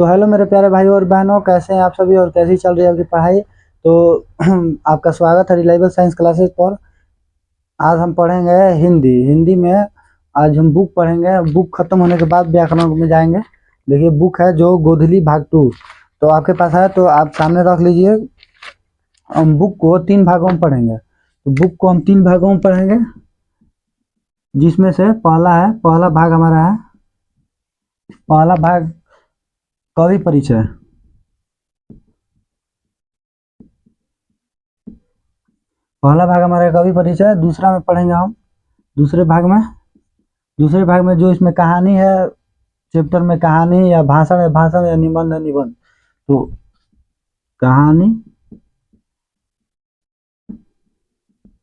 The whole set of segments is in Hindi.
तो हेलो मेरे प्यारे भाई और बहनों, कैसे हैं आप सभी और कैसी चल रही है आपकी पढ़ाई। तो आपका स्वागत है रिलायबल साइंस क्लासेस पर। आज हम पढ़ेंगे हिंदी। हिंदी में आज हम बुक पढ़ेंगे। बुक खत्म होने के बाद व्याकरण में जाएंगे। देखिए बुक है जो गोधली भाग 2। तो आपके पास है तो आप सामने रख लीजिए। हम बुक को 3 भागों में पढ़ेंगे। तो बुक को हम 3 भागों में पढ़ेंगे, जिसमें से पहला भाग हमारा है। पहला भाग कवि परिचय। पहला भाग हमारा कवि परिचय। दूसरा में पढ़ेंगे हम दूसरे भाग में दूसरे भाग में जो इसमें कहानी है, चैप्टर में कहानी या भाषण है भाषण या निबंध है निबंध। तो कहानी,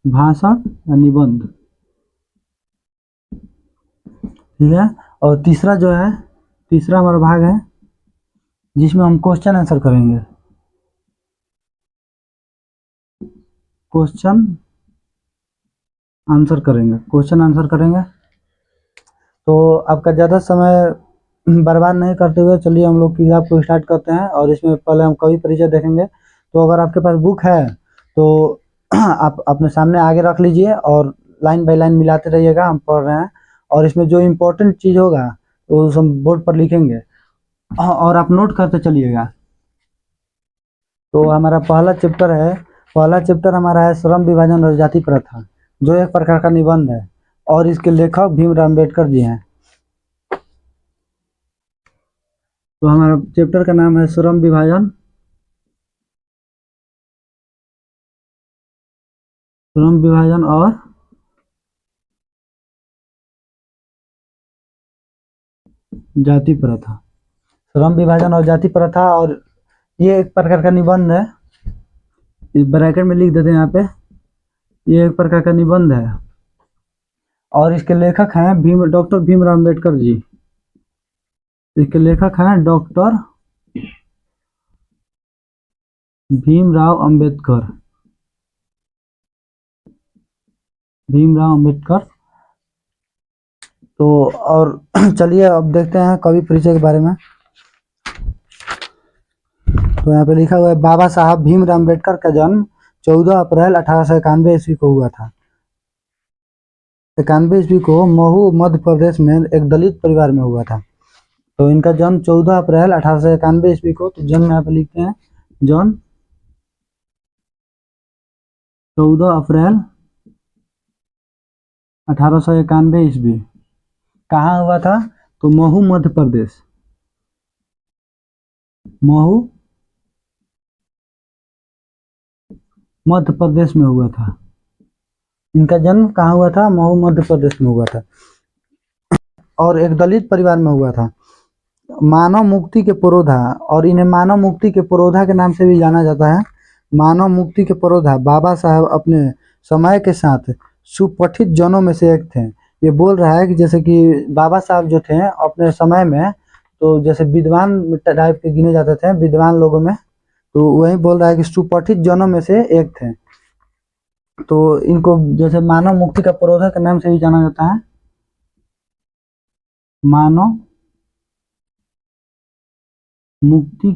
भाषण या निबंध, ठीक है। और तीसरा हमारा भाग है जिसमें हम क्वेश्चन आंसर करेंगे। क्वेश्चन आंसर करेंगे। तो आपका ज़्यादा समय बर्बाद नहीं करते हुए चलिए हम लोग किताब को स्टार्ट करते हैं। और इसमें पहले हम कवि परिचय देखेंगे। तो अगर आपके पास बुक है तो आप अपने सामने आगे रख लीजिए और लाइन बाय लाइन मिलाते रहिएगा। हम पढ़ रहे हैं और इसमें जो इम्पोर्टेंट चीज़ होगा वो हम बोर्ड पर लिखेंगे और आप नोट करते चलिएगा। तो हमारा पहला चैप्टर हमारा है श्रम विभाजन और जाति प्रथा, जो एक प्रकार का निबंध है और इसके लेखक भीमराव अम्बेडकर जी हैं। तो हमारा चैप्टर का नाम है श्रम विभाजन और जाति प्रथा। श्रम विभाजन और जाति प्रथा, और ये एक प्रकार का निबंध है। इस ब्रैकेट में लिख देते हैं यहाँ पे, ये एक प्रकार का निबंध है और इसके लेखक हैं डॉक्टर भीमराव अम्बेडकर जी। इसके लेखक हैं डॉक्टर भीमराव अम्बेडकर। तो और चलिए अब देखते हैं कवि परिचय के बारे में। तो यहाँ पे लिखा हुआ है, बाबा साहब भीमराव अम्बेडकर का जन्म 14 अप्रैल 1891 ईस्वी को हुआ था। 91 ईस्वी को महू मध्य प्रदेश में एक दलित परिवार में हुआ था। तो इनका जन्म 14 अप्रैल 1891 ईस्वी को, तो जन्म यहाँ पे लिखते हैं जन्म 14 अप्रैल 1891 ईस्वी। कहाँ हुआ था? तो महू मध्य प्रदेश। महू मध्य प्रदेश में हुआ था। इनका जन्म कहाँ हुआ था? महू मध्य प्रदेश में हुआ था और एक दलित परिवार में हुआ था। मानव मुक्ति के पुरोधा, और इन्हें मानव मुक्ति के पुरोधा के नाम से भी जाना जाता है। मानव मुक्ति के पुरोधा बाबा साहब अपने समय के साथ सुपठित जनों में से एक थे। ये बोल रहा है कि जैसे कि बाबा साहब जो थे अपने समय में, तो जैसे विद्वान टाइप के गिने जाते थे, विद्वान लोगों में। तो वही बोल रहा है कि सुपठित जनों में से एक थे। तो इनको जैसे मानव मुक्ति का पुरोधा के नाम से भी जाना जाता है। मानव मुक्ति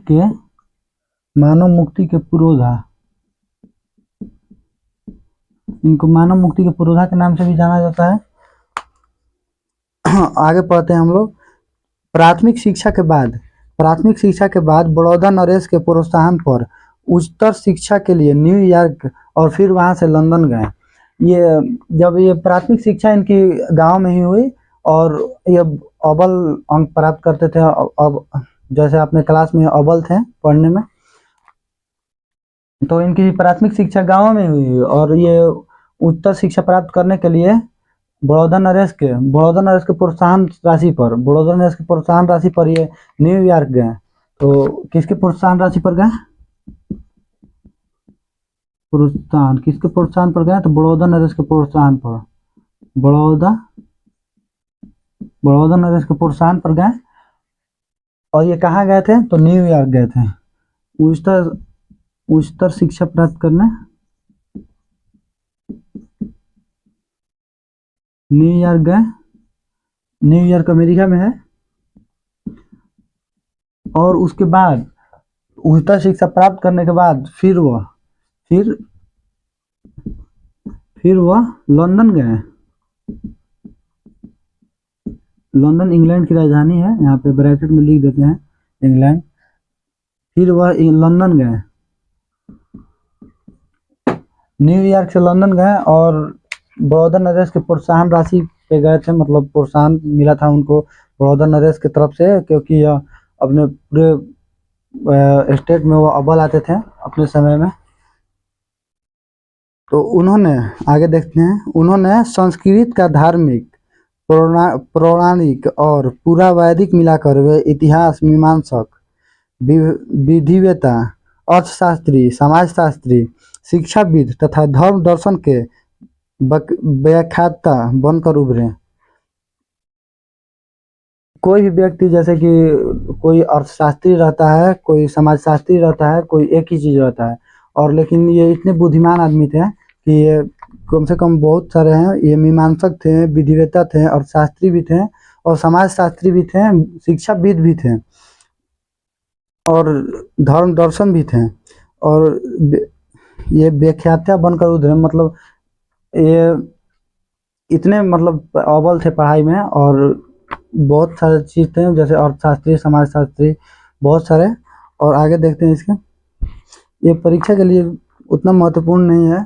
के पुरोधा, इनको मानव मुक्ति के पुरोधा के नाम से भी जाना जाता है। आगे पढ़ते हैं हम लोग। प्राथमिक शिक्षा के बाद बड़ौदा नरेश के प्रोत्साहन पर उच्चतर शिक्षा के लिए न्यूयॉर्क और फिर वहां से लंदन गए। ये प्राथमिक शिक्षा इनकी गांव में ही हुई और ये अव्वल अंक प्राप्त करते थे। अब जैसे अपने क्लास में अव्वल थे पढ़ने में, तो इनकी प्राथमिक शिक्षा गांव में हुई और ये उच्चतर शिक्षा प्राप्त करने के लिए बड़ौदा नरेश के बड़ौदा नरेश के प्रोत्साहन राशि पर ये न्यूयॉर्क गए। तो किसके प्रोत्साहन राशि पर गए? किसके प्रोत्साहन पर गए? तो बड़ौदा नरेश के प्रोत्साहन पर। बड़ौदा नरेश के प्रोत्साहन पर गए। और ये कहाँ गए थे? तो न्यूयॉर्क गए थे उच्चतर शिक्षा प्राप्त करने। न्यूयॉर्क गए। न्यूयॉर्क अमेरिका में है। और उसके बाद उच्च शिक्षा प्राप्त करने के बाद फिर वह लंदन गए। लंदन इंग्लैंड की राजधानी है, यहाँ पे ब्रैकेट में लिख देते हैं इंग्लैंड। फिर वह लंदन गए, न्यूयॉर्क से लंदन गए और बड़ौदा नरेश के प्रोत्साहन राशि पे गए थे, मतलब प्रोत्साहन मिला था उनको बड़ौदा नरेश की तरफ से, क्योंकि यह अपने पूरे स्टेट में वो अव्वल आते थे अपने समय में। तो उन्होंने, आगे देखते हैं, उन्होंने संस्कृत का धार्मिक, पौराणिक और पूरा वैदिक मिलाकर वे इतिहास, मीमांसक, विधिवेता, अर्थशास्त्री, समाजशास्त्री, शिक्षाविद तथा धर्म दर्शन के व्याख्याता बनकर उभरे। कोई भी व्यक्ति, जैसे कि कोई अर्थशास्त्री रहता है, कोई समाजशास्त्री रहता है, कोई एक ही चीज रहता है, और लेकिन ये इतने बुद्धिमान आदमी थे कि ये कम से कम बहुत सारे हैं। ये मीमांसक थे, विधिवेता थे, अर्थशास्त्री भी थे और समाजशास्त्री भी थे, शिक्षाविद भी थे और धर्म दर्शन भी थे, और ये व्याख्याता बनकर उधरे, मतलब ये इतने मतलब अव्वल थे पढ़ाई में, और बहुत सारे चीज थे जैसे अर्थशास्त्री, समाजशास्त्री, बहुत सारे। और आगे देखते हैं इसके, ये परीक्षा के लिए उतना महत्वपूर्ण नहीं है,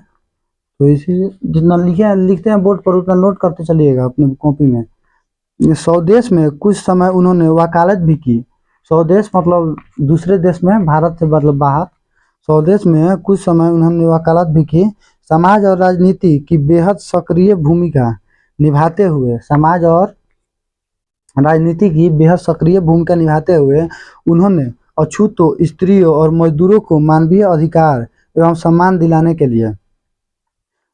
तो इसीलिए जितना लिखते हैं बोर्ड पर उतना नोट करते चलिएगा अपने कॉपी में। स्वदेश में कुछ समय उन्होंने वकालत भी की। स्वदेश मतलब दूसरे देश में, भारत से मतलब बाहर। स्वदेश में कुछ समय उन्होंने वकालत भी की। समाज और राजनीति की बेहद सक्रिय भूमिका निभाते हुए, समाज और राजनीति की बेहद सक्रिय भूमिका निभाते हुए उन्होंने अछूतों, स्त्रियों और मजदूरों को मानवीय अधिकार एवं सम्मान दिलाने के लिए,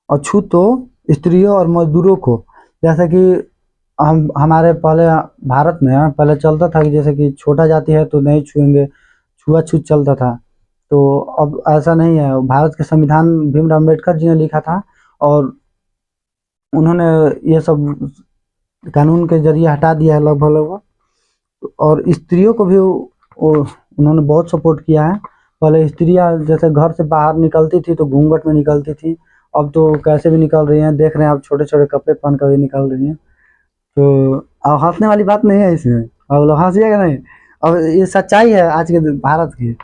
अछूतों, स्त्रियों और मजदूरों को, जैसे कि हमारे पहले भारत में पहले चलता था कि जैसे कि छोटा जाति है तो नहीं छुएंगे, छुआछूत चलता था। तो अब ऐसा नहीं है। भारत के संविधान भीमराव अम्बेडकर जी ने लिखा था और उन्होंने ये सब कानून के जरिए हटा दिया है लगभग लगभग। और स्त्रियों को भी उन्होंने बहुत सपोर्ट किया है। पहले स्त्रियां जैसे घर से बाहर निकलती थी तो घूंघट में निकलती थी, अब तो कैसे भी निकल रही हैं, देख रहे हैं आप, छोटे छोटे कपड़े पहन कर भी निकल रही हैं। तो अब हंसने वाली बात नहीं है इसमें, अब लोग हंसिएगा नहीं, अब ये सच्चाई है आज के भारत की।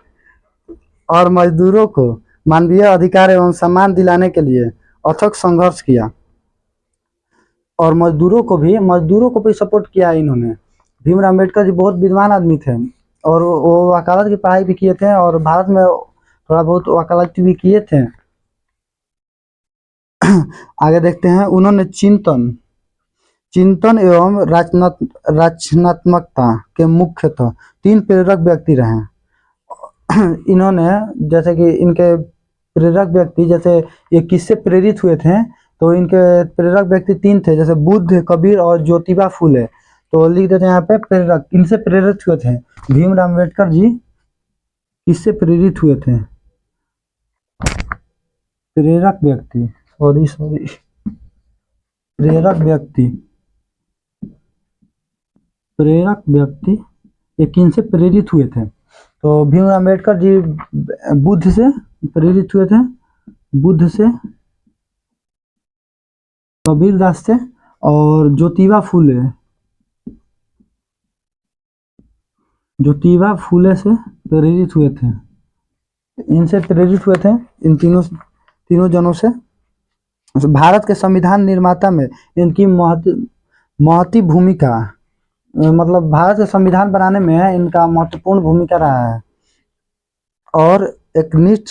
और मजदूरों को मानवीय अधिकार एवं सम्मान दिलाने के लिए अथक संघर्ष किया, और मजदूरों को भी सपोर्ट किया है इन्होंने। भीमराव अम्बेडकर जी बहुत विद्वान आदमी थे, और वो वकालत की पढ़ाई भी किए थे, और भारत में थोड़ा बहुत वकालत भी किए थे। आगे देखते हैं, उन्होंने चिंतन एवं रचनात्मकता के मुख्यतः 3 प्रेरक व्यक्ति रहे। इन्होंने, जैसे कि इनके प्रेरक व्यक्ति, जैसे ये किससे प्रेरित हुए थे, तो इनके प्रेरक व्यक्ति 3 थे, जैसे बुद्ध, कबीर और ज्योतिबा फुले। तो लिख देते हैं यहाँ पे प्रेरक, इनसे प्रेरित हुए थे भीमराव अम्बेडकर जी। किससे प्रेरित हुए थे? प्रेरक व्यक्ति, सॉरी प्रेरक व्यक्ति ये किन से प्रेरित हुए थे? तो भीमराव अम्बेडकर जी बुद्ध से प्रेरित हुए थे, बुद्ध से, कबीरदास से और ज्योतिबा फूले से प्रेरित हुए थे। इनसे प्रेरित हुए थे, इन तीनों जनों से। भारत के संविधान निर्माता में इनकी महती भूमिका, मतलब भारत के संविधान बनाने में इनका महत्वपूर्ण भूमिका रहा है, और एक निष्ठ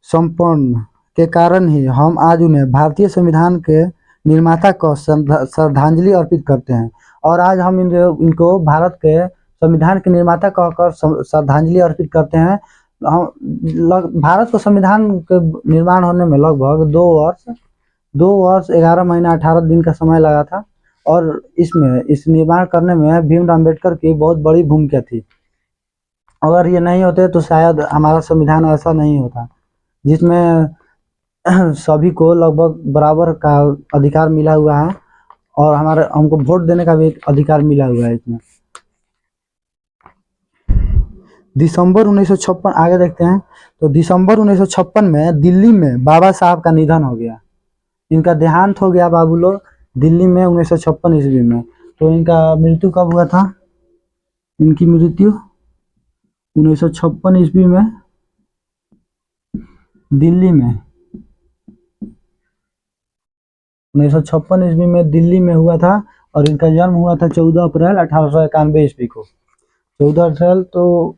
संपन्न के कारण ही हम आज उन्हें भारतीय संविधान के निर्माता को श्रद्धांजलि अर्पित करते हैं। और आज हम इनको भारत के संविधान के निर्माता कहकर श्रद्धांजलि अर्पित करते हैं। भारत को संविधान के निर्माण होने में लगभग 2 वर्ष 11 महीना 18 दिन का समय लगा था, और इस निर्माण करने में भीमराव अम्बेडकर की बहुत बड़ी भूमिका थी। अगर ये नहीं होते तो शायद हमारा संविधान ऐसा नहीं होता, जिसमें सभी को लगभग बराबर का अधिकार मिला हुआ है, और हमको वोट देने का भी अधिकार मिला हुआ है इसमें। दिसंबर 1956, आगे देखते हैं। तो दिसंबर 1956 में दिल्ली में बाबा साहब का निधन हो गया। इनका देहांत हो गया बाबू लोग दिल्ली में 1956 ईस्वी में। तो इनका मृत्यु कब हुआ था? इनकी मृत्यु 1956 ईस्वी में दिल्ली में 1956 ईस्वी में दिल्ली में हुआ था। और इनका जन्म हुआ था 14 अप्रैल 1891 ईस्वी को। 14 अप्रैल, तो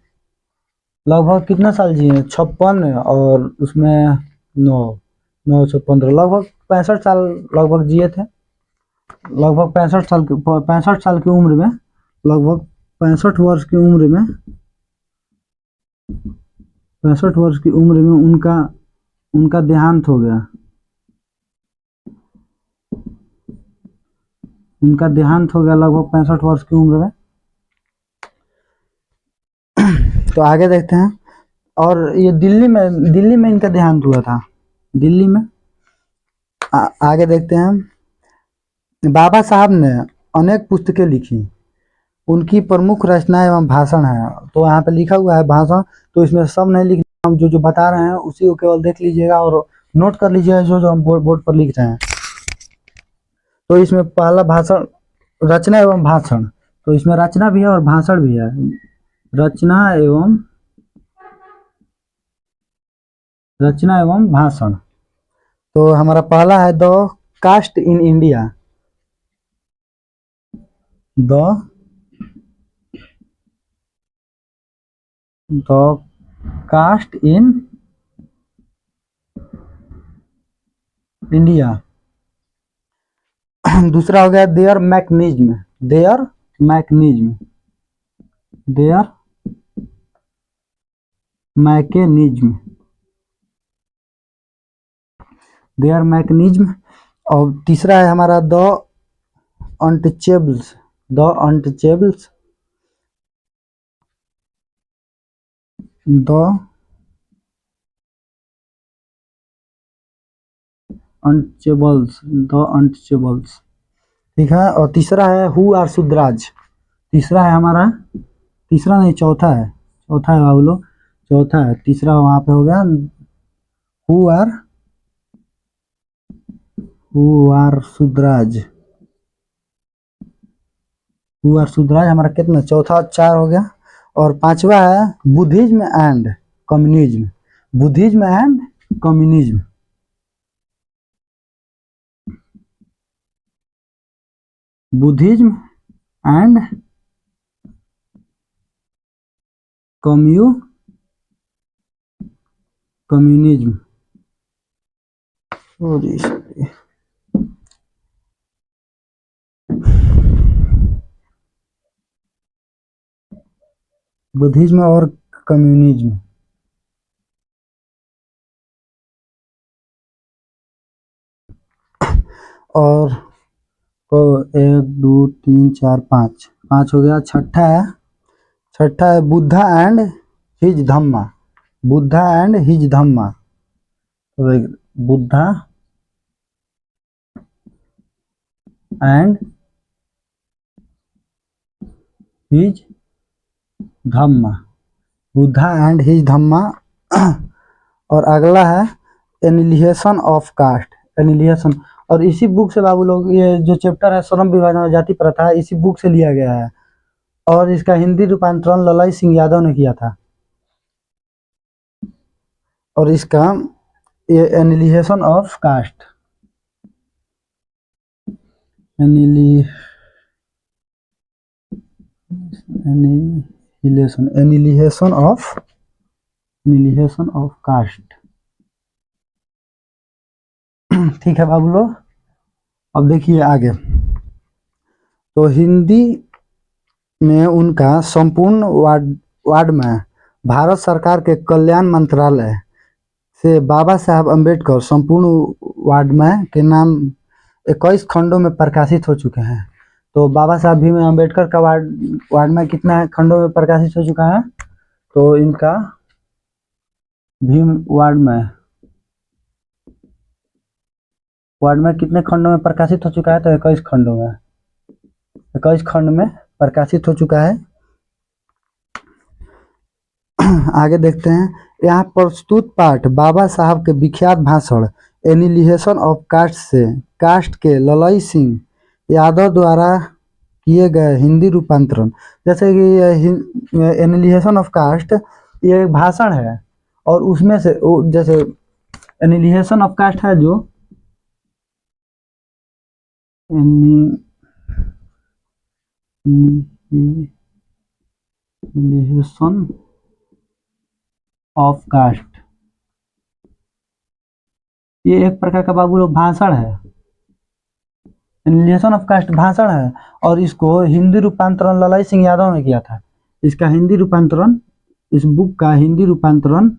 लगभग कितना साल जिए? 56 और उसमें 9, 9 से 15, लगभग 65 साल लगभग जिए थे। लगभग 65 साल की उम्र में, लगभग 65 वर्ष की उम्र में, 65 वर्ष की उम्र में उनका देहांत हो गया। उनका देहांत हो गया लगभग 65 वर्ष की उम्र में। तो आगे देखते हैं। और ये दिल्ली में इनका देहांत हुआ था, दिल्ली में। आगे देखते हैं। बाबा साहब ने अनेक पुस्तकें लिखी। उनकी प्रमुख रचना एवं भाषण है। तो यहाँ पे लिखा हुआ है भाषण, तो इसमें सब नहीं लिखना, हम जो बता रहे हैं उसी को केवल देख लीजिएगा और नोट कर लीजिएगा जो हम बोर्ड पर लिख रहे हैं। तो इसमें पहला भाषण, रचना एवं भाषण। तो इसमें रचना भी है और भाषण भी है। रचना एवं भाषण। तो हमारा पहला है the caste in India. The caste in India. दूसरा हो गया देयर मैकेनिज्म। There mechanism. और तीसरा है हमारा द अनटचेबल्स। The untouchables. ठीक है। और तीसरा है हु आर सुद्राज। तीसरा है हमारा, तीसरा नहीं चौथा है बाबू लोग, चौथा है। तीसरा वहां पे हो गया हु आर सुद्राज। हमारा कितना? चौथा, 4 हो गया। और पांचवा है Buddhism and communism. Buddhism and communism. Buddhism and communism. Buddhism और कम्युनिज्म। और तो 1 2 3 4 5 हो गया। छठा है Buddha and his Dhamma. Buddha and his Dhamma. Buddha and his Dhamma. Buddha and his Dhamma. और अगला है एनिलिएशन ऑफ कास्ट। एनिलिएशन। और इसी बुक से बाबू लोग, ये जो चैप्टर है श्रम विभाजन और जाति प्रथा, इसी बुक से लिया गया है। और इसका हिंदी रूपांतरण ललाई सिंह यादव ने किया था। और इसका ये एनिलिएशन ऑफ कास्ट, एनिलिएशन ऑफ कास्ट। ठीक है बाबू लोग। अब देखिए आगे। तो हिंदी में उनका संपूर्ण वार्ड में भारत सरकार के कल्याण मंत्रालय से बाबा साहब अम्बेडकर संपूर्ण वार्ड में के नाम 21 खंडों में प्रकाशित हो चुके हैं। तो बाबा साहब भीम अम्बेडकर का वार्ड में कितना खंडों में प्रकाशित हो चुका है? तो इनका भीम वार्ड में कितने खंडों में प्रकाशित हो चुका है? तो 21 खंडों में, 21 खंड में प्रकाशित हो चुका है। आगे देखते हैं। यहाँ प्रस्तुत पाठ बाबा साहब के विख्यात भाषण एनिहिलेशन ऑफ कास्ट से कास्ट के ललई सिंह यादव द्वारा किए गए हिंदी रूपांतरण। जैसे कि एनिहिलेशन ऑफ कास्ट ये एक भाषण है और उसमें से जैसे एनिहिलेशन ऑफ कास्ट है जो एनिहिलेशन ऑफ कास्ट ये एक प्रकार का बाबू लोग भाषण है। एनिहिलेशन ऑफ कास्ट भाषण है और इसको हिंदी रूपांतरण ललाई सिंह यादव ने किया था। इसका हिंदी रूपांतरण, इस बुक का हिंदी रूपांतरण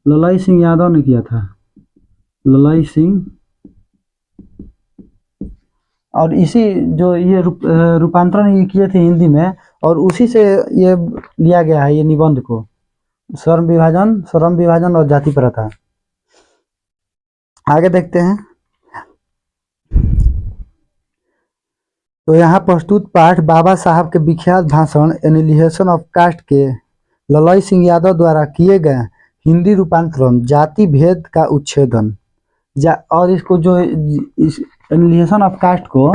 ललाई सिंह यादव ने किया था। ललाई सिंह, और इसी जो ये रूपांतरण ये किए थे हिंदी में और उसी से ये लिया गया है ये निबंध को, श्रम विभाजन और जाति प्रथा। आगे देखते हैं। तो यहाँ प्रस्तुत पाठ बाबा साहब के विख्यात भाषण एनिहिलेशन ऑफ कास्ट के ललई सिंह यादव द्वारा किए गए हिंदी रूपांतरण जाति भेद का उच्छेदन। और इसको जो इस एनिहिलेशन ऑफ कास्ट को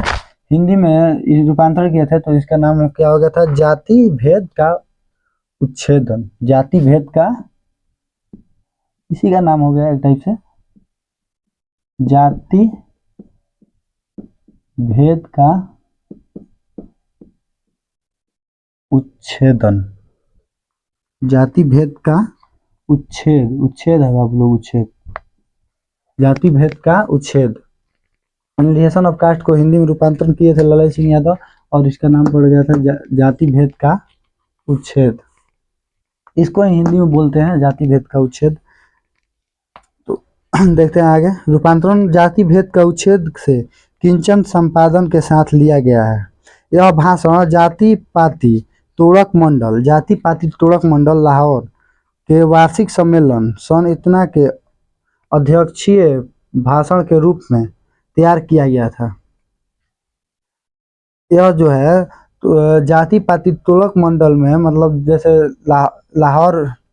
हिंदी में रूपांतरण किए थे तो इसका नाम क्या हो गया था? जाति भेद का उच्छेदन। जाति भेद का, इसी का नाम हो गया एक टाइप से, जाति भेद का उच्छेदन। जाति भेद का उच्छेद है आप लोग, उच्छेद, जाति भेद का उच्छेद। एनिहिलेशन ऑफ कास्ट को हिंदी में रूपांतरण किए थे ललाई सिंह यादव और इसका नाम पड़ गया था जाति भेद का उच्छेद। इसको हिंदी में बोलते हैं जाति भेद का उच्छेद। तो देखते हैं आगे। रूपांतरण जाति भेद का उच्छेद से किंचन संपादन के साथ लिया गया है। यह भाषण जाति पाति तोड़क मंडल लाहौर के वार्षिक सम्मेलन सन इतना के अध्यक्षीय भाषण के रूप में तैयार किया गया था। यह जो है तो जाति पाति तोड़क मंडल में, मतलब जैसे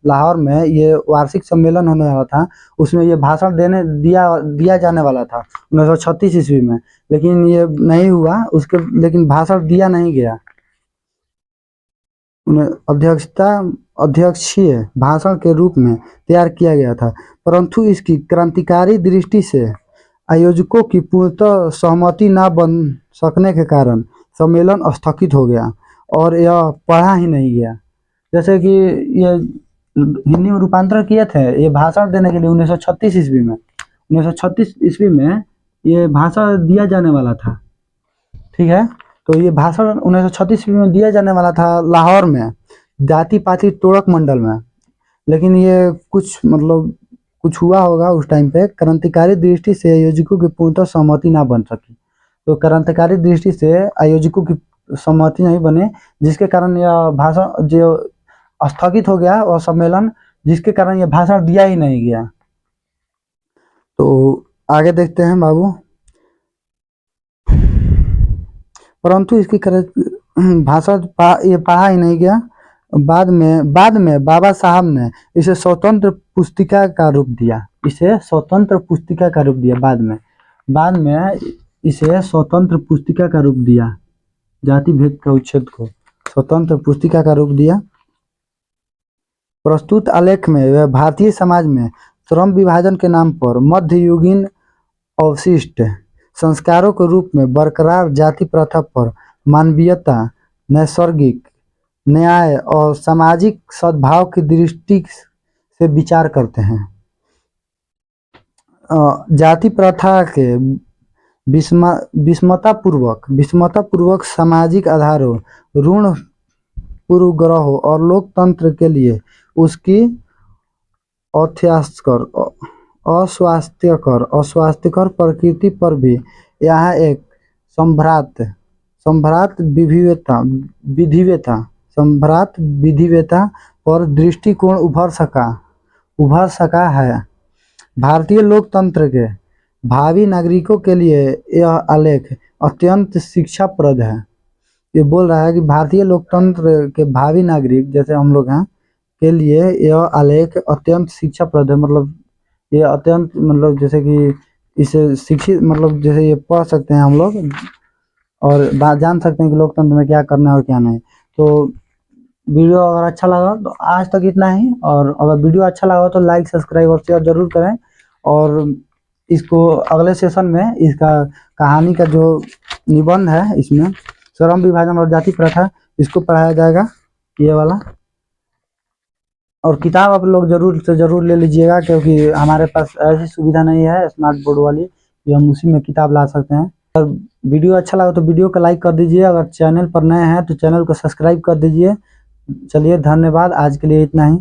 लाहौर में ये वार्षिक सम्मेलन होने वाला था, उसमें ये भाषण दिया जाने वाला था 1936 ईस्वी में, लेकिन ये नहीं हुआ उसके, लेकिन भाषण दिया नहीं गया। अध्यक्षीय भाषण के रूप में तैयार किया गया था, परंतु इसकी क्रांतिकारी दृष्टि से आयोजकों की पूर्णतः सहमति न बन सकने के कारण सम्मेलन स्थगित हो गया और यह पढ़ा ही नहीं गया। जैसे कि ये हिंदी में रूपांतरण किए थे ये भाषण देने के लिए 1936 ईस्वी में। 1936 ईस्वी में ये भाषण दिया जाने वाला था, ठीक है। तो ये भाषण 1936 ईस्वी में दिया जाने वाला था लाहौर में जाति पाति तोड़क मंडल में, लेकिन ये कुछ हुआ होगा उस टाइम पे, क्रांतिकारी दृष्टि से आयोजकों की पूर्णतः सहमति ना बन सकी। तो क्रांतिकारी दृष्टि से आयोजकों की सहमति नहीं बने, जिसके कारण यह भाषण जो स्थगित हो गया और सम्मेलन, जिसके कारण यह भाषण दिया ही नहीं गया। तो आगे देखते हैं बाबू। परंतु इसकी भाषण ये पढ़ा ही नहीं गया। बाद में बाबा साहब ने इसे स्वतंत्र पुस्तिका का रूप दिया। बाद में इसे स्वतंत्र पुस्तिका का रूप दिया। जाति भेद का उच्छेद को स्वतंत्र पुस्तिका का रूप दिया। प्रस्तुत आलेख में वह भारतीय समाज में श्रम विभाजन के नाम पर मध्ययुगीन अवशिष्ट संस्कारों के रूप में बरकरार जाति प्रथा पर मानवीयता, नैसर्गिक न्याय और सामाजिक सद्भाव की दृष्टि से विचार करते हैं। जाति प्रथा के विषमतापूर्वक सामाजिक आधारों, ऋण पूर्वग्रहों और लोकतंत्र के लिए उसकी अस्वास्थ्यकर प्रकृति पर भी यहाँ एक संभ्रात विधिवेता पर दृष्टिकोण उभर सका है। भारतीय लोकतंत्र के भावी नागरिकों के लिए यह आलेख अत्यंत शिक्षाप्रद है। ये बोल रहा है कि भारतीय लोकतंत्र के भावी नागरिक जैसे हम लोग हैं के लिए यह आलेख अत्यंत शिक्षाप्रद है। मतलब ये अत्यंत मतलब जैसे कि इसे शिक्षित मतलब जैसे ये पढ़ सकते हैं हम लोग और जान सकते हैं कि लोकतंत्र में क्या करना है और क्या नहीं। तो वीडियो अगर अच्छा लगा तो आज तक इतना ही, और अगर वीडियो अच्छा लगा तो लाइक सब्सक्राइब और शेयर जरूर करें। और इसको अगले सेशन में इसका कहानी का जो निबंध है इसमें श्रम विभाजन और जाति प्रथा इसको पढ़ाया जाएगा, ये वाला। और किताब आप लोग जरूर से जरूर ले लीजिएगा, क्योंकि हमारे पास ऐसी सुविधा नहीं है स्मार्ट बोर्ड वाली कि हम उसी में किताब ला सकते हैं। अगर वीडियो अच्छा लगा तो वीडियो को लाइक कर दीजिए, अगर चैनल पर नए हैं तो चैनल को सब्सक्राइब कर दीजिए। चलिए धन्यवाद, आज के लिए इतना ही।